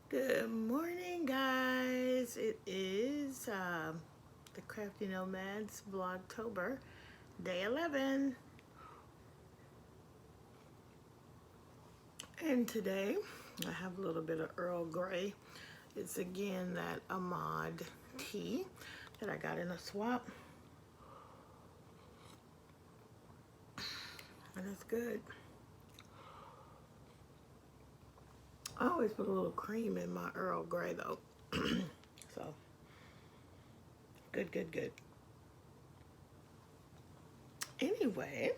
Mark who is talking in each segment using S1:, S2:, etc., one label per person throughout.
S1: Good morning, guys. It is the Crafty Nomads Vlogtober, day 11. And today, I have a little bit of Earl Grey. It's again that Nomad tea that I got in a swap. And it's good. I always put a little cream in my Earl Grey, though. So, good, good, good. Anyway,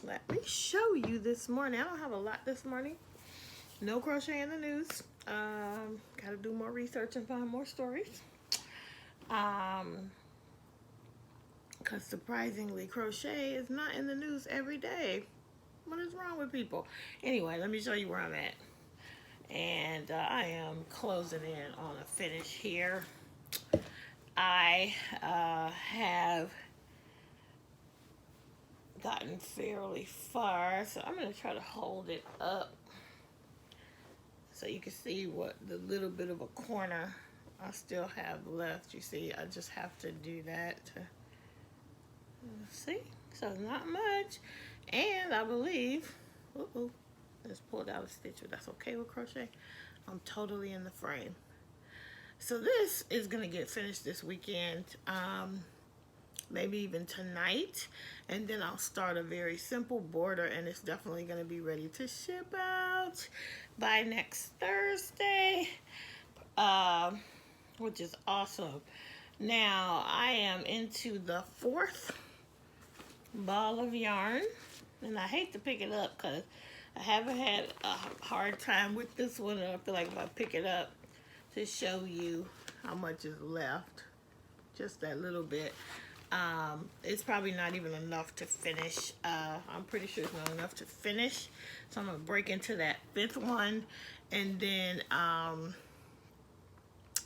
S1: let me show you this morning. I don't have a lot this morning. No crochet in the news. Got to do more research and find more stories. Because surprisingly, crochet is not in the news every day. What is wrong with people? Anyway, let me show you where I'm at. And I am closing in on a finish here. I have gotten fairly far, so I'm going to try to hold it up so you can see what the little bit of a corner I still have left. You see, I just have to do that to see. So not much. And I believe, I just pulled out a stitch, but that's okay with crochet. I'm totally in the frame. So this is gonna get finished this weekend, maybe even tonight, and then I'll start a very simple border, and it's definitely gonna be ready to ship out by next Thursday, which is awesome. Now I am into the fourth ball of yarn, and I hate to pick it up because I haven't had a hard time with this one, and I feel like if I pick it up to show you how much is left, just that little bit, it's probably not even enough to finish. I'm pretty sure it's not enough to finish, so I'm gonna break into that fifth one and then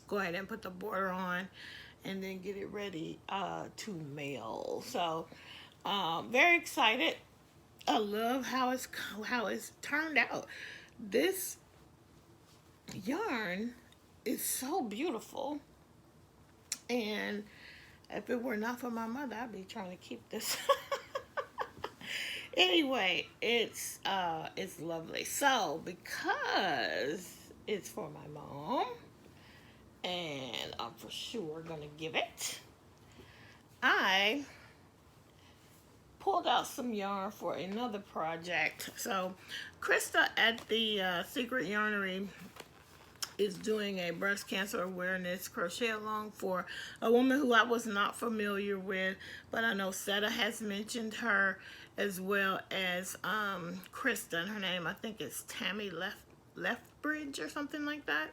S1: go ahead and put the border on and then get it ready to mail. So very excited. I love how it's turned out. This yarn is so beautiful, and if it were not for my mother, I'd be trying to keep this. Anyway, it's lovely. So because it's for my mom, and I'm for sure gonna give it, I pulled out some yarn for another project. So Krista at the Secret Yarnery is doing a breast cancer awareness crochet along for a woman who I was not familiar with, but I know Seta has mentioned her, as well as Krista. Her name, I think, is Tammy Leftbridge or something like that.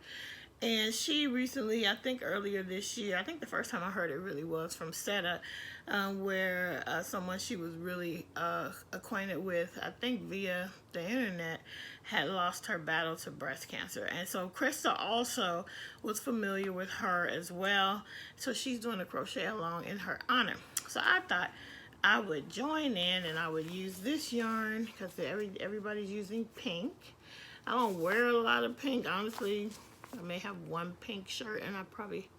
S1: And she recently, I think earlier this year, I think the first time I heard it really was from Seta, where someone she was really acquainted with, I think via the internet, had lost her battle to breast cancer. And so Krista also was familiar with her as well. So she's doing a crochet along in her honor. So I thought I would join in and I would use this yarn because everybody's using pink. I don't wear a lot of pink, honestly. I may have one pink shirt, and I probably,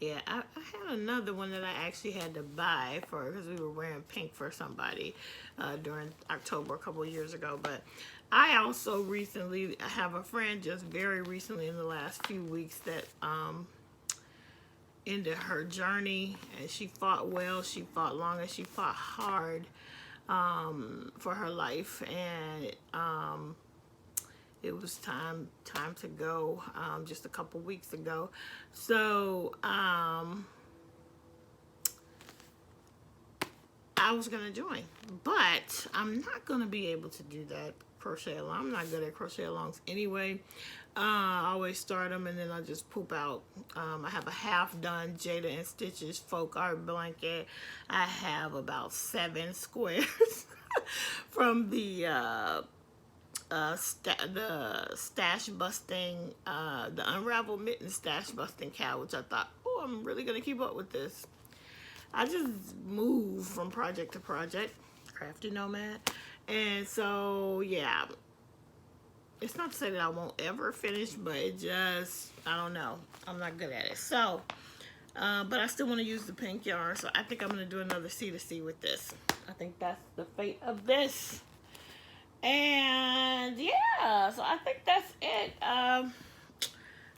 S1: yeah, I had another one that I actually had to buy for, because we were wearing pink for somebody during October a couple of years ago. But I also recently have a friend, just very recently in the last few weeks, that ended her journey, and she fought well, she fought long, and she fought hard for her life, and it was time to go just a couple weeks ago. So I was gonna join, but I'm not gonna be able to do that crochet along. I'm not good at crochet alongs anyway. I always start them and then I just poop out. I have a half done Jada and Stitches folk art blanket. I have about 7 squares from the stash busting, the Unravel Mitten stash busting cow, which I thought, oh, I'm really gonna keep up with this. I just move from project to project, Crafty Nomad, and so yeah, it's not to say that I won't ever finish, but it just, I don't know. I'm not good at it. So, but I still want to use the pink yarn, so I think I'm going to do another C to C with this. I think that's the fate of this. And yeah, so I think that's it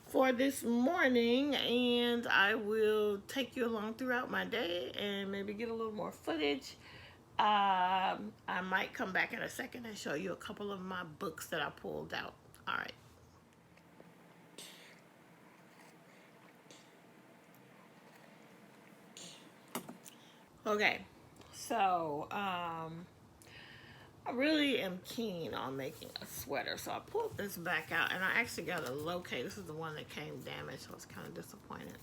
S1: for this morning. And I will take you along throughout my day and maybe get a little more footage. I might come back in a second and show you a couple of my books that I pulled out. All right. Okay, so I really am keen on making a sweater, so I pulled this back out, and I actually got to locate. This is the one that came damaged, so I was kind of disappointed.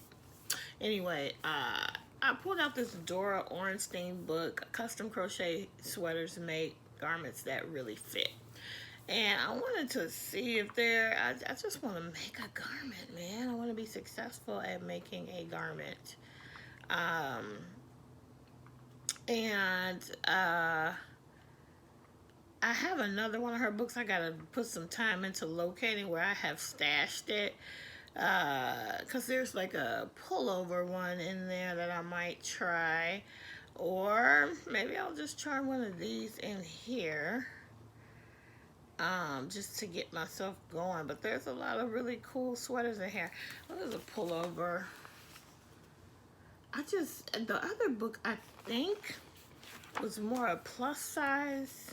S1: Anyway, I pulled out this Dora Ornstein book, Custom Crochet Sweaters Make Garments That Really Fit. And I wanted to see if I just want to make a garment, man. I want to be successful at making a garment. I have another one of her books I gotta put some time into locating where I have stashed it. Because there's like a pullover one in there that I might try. Or maybe I'll just try one of these in here. Just to get myself going. But there's a lot of really cool sweaters in here. Oh, there's a pullover. The other book I think was more a plus size.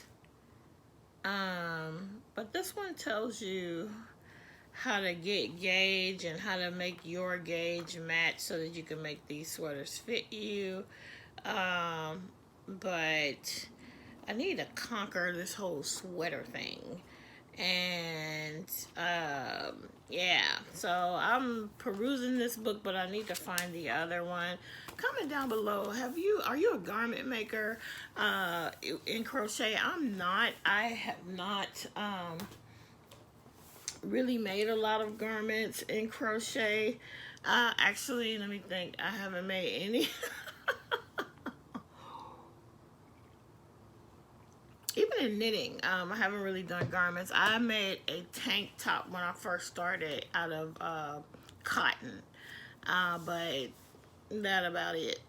S1: But this one tells you how to get gauge and how to make your gauge match so that you can make these sweaters fit you. But I need to conquer this whole sweater thing. And yeah, so I'm perusing this book, but I need to find the other one. Comment down below, are you a garment maker in crochet? I'm not. I have not really made a lot of garments in crochet. Actually, let me think. I haven't made any. Even in knitting, I haven't really done garments. I made a tank top when I first started out of cotton, but that about it.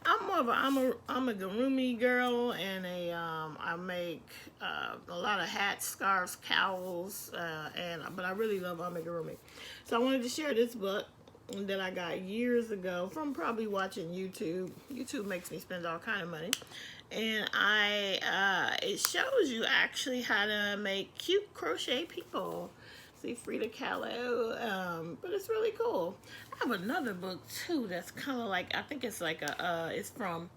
S1: I'm a amigurumi girl, and I make a lot of hats, scarves, cowls, but I really love amigurumi. So I wanted to share this book that I got years ago from probably watching YouTube. YouTube makes me spend all kind of money. And it shows you actually how to make cute crochet people. See, Frida Kahlo, but it's really cool. I have another book too that's kind of like, I think it's like it's from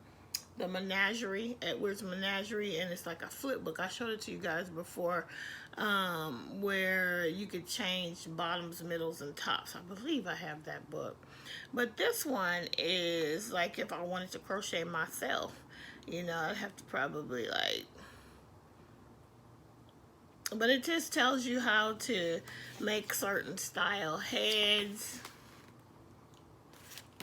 S1: the Menagerie, Edward's Menagerie, and it's like a flip book. I showed it to you guys before, where you could change bottoms, middles, and tops. I believe I have that book. But this one is like if I wanted to crochet myself. You know, I'd have to probably but it just tells you how to make certain style heads.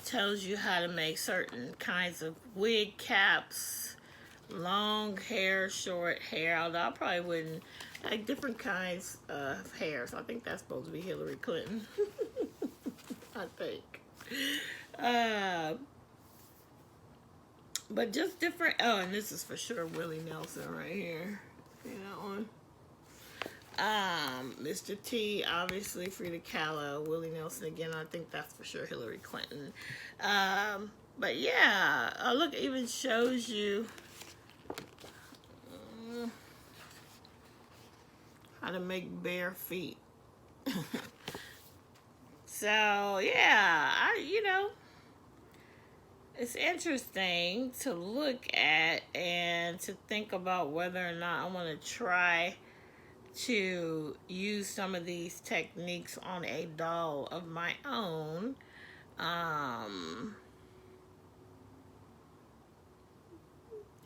S1: Tells you how to make certain kinds of wig caps, long hair, short hair. Although I probably wouldn't, like different kinds of hairs. I think that's supposed to be Hillary Clinton. I think. But just different. Oh, and this is for sure Willie Nelson right here. See that one? Mr. T, obviously Frida Kahlo, Willie Nelson again. I think that's for sure Hillary Clinton. But yeah, look, it even shows you how to make bare feet. So yeah, it's interesting to look at and to think about whether or not I want to try to use some of these techniques on a doll of my own.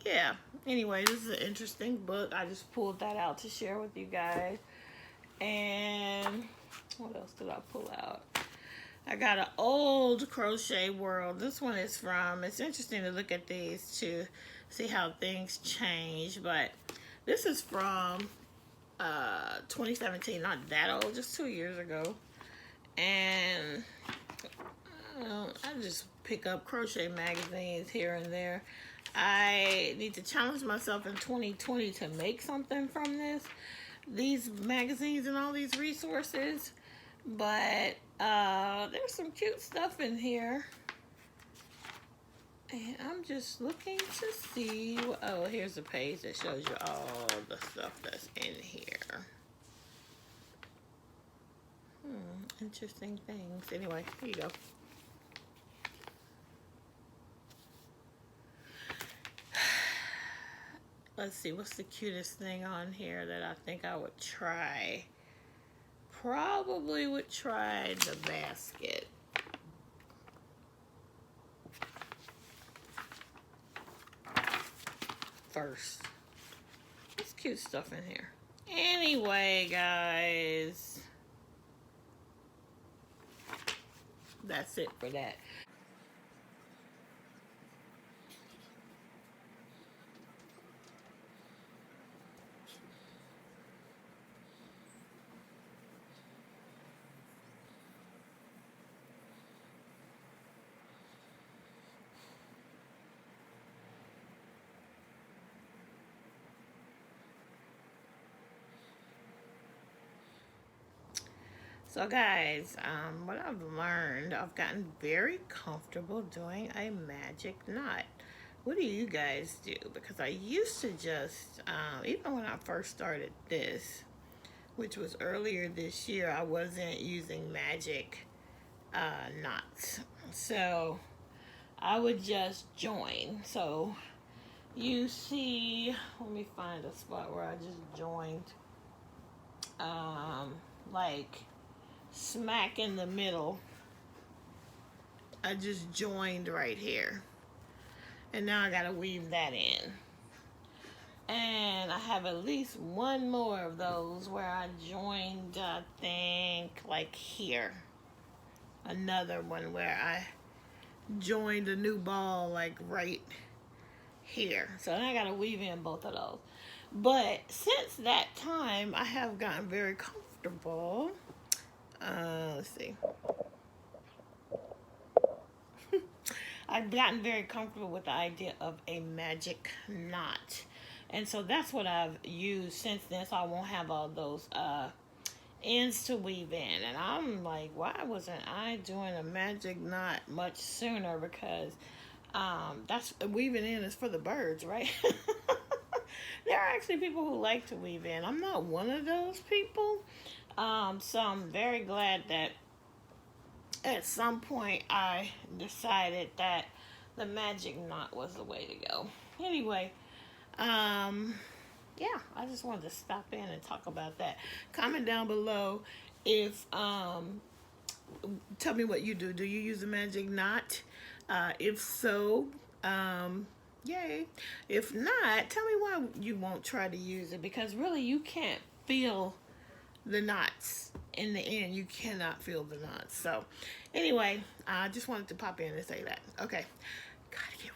S1: Yeah, anyway, this is an interesting book. I just pulled that out to share with you guys. And what else did I pull out? I got an old Crochet World. This one is from, it's interesting to look at these to see how things change, but this is from 2017, not that old, just 2 years ago. And I just pick up crochet magazines here and there. I need to challenge myself in 2020 to make something from these magazines and all these resources. But there's some cute stuff in here. And I'm just looking to see. Oh, here's a page that shows you all the stuff that's in here. Interesting things. Anyway, here you go. Let's see, what's the cutest thing on here that I think I would try? Probably would try the basket. First. There's cute stuff in here. Anyway, guys. That's it for that. So guys, what I've learned, I've gotten very comfortable doing a magic knot. What do you guys do? Because I used to just, even when I first started this, which was earlier this year, I wasn't using magic knots. So I would just join. So you see, let me find a spot where I just joined, like smack in the middle. I just joined right here. And now I gotta weave that in. And I have at least one more of those where I joined, I think, like here. Another one where I joined a new ball, like right here. So now I gotta weave in both of those. But since that time, I have gotten very comfortable. Let's see. I've gotten very comfortable with the idea of a magic knot. And so that's what I've used since then, so I won't have all those ends to weave in. And I'm like, why wasn't I doing a magic knot much sooner? Because that's weaving in is for the birds, right? There are actually people who like to weave in. I'm not one of those people. So I'm very glad that at some point I decided that the magic knot was the way to go. Anyway, yeah, I just wanted to stop in and talk about that. Comment down below if, tell me what you do. Do you use a magic knot? If so, yay. If not, tell me why you won't try to use it, because really you can't feel the knots in the end. You cannot feel the knots. So anyway, I just wanted to pop in and say that. Okay, gotta get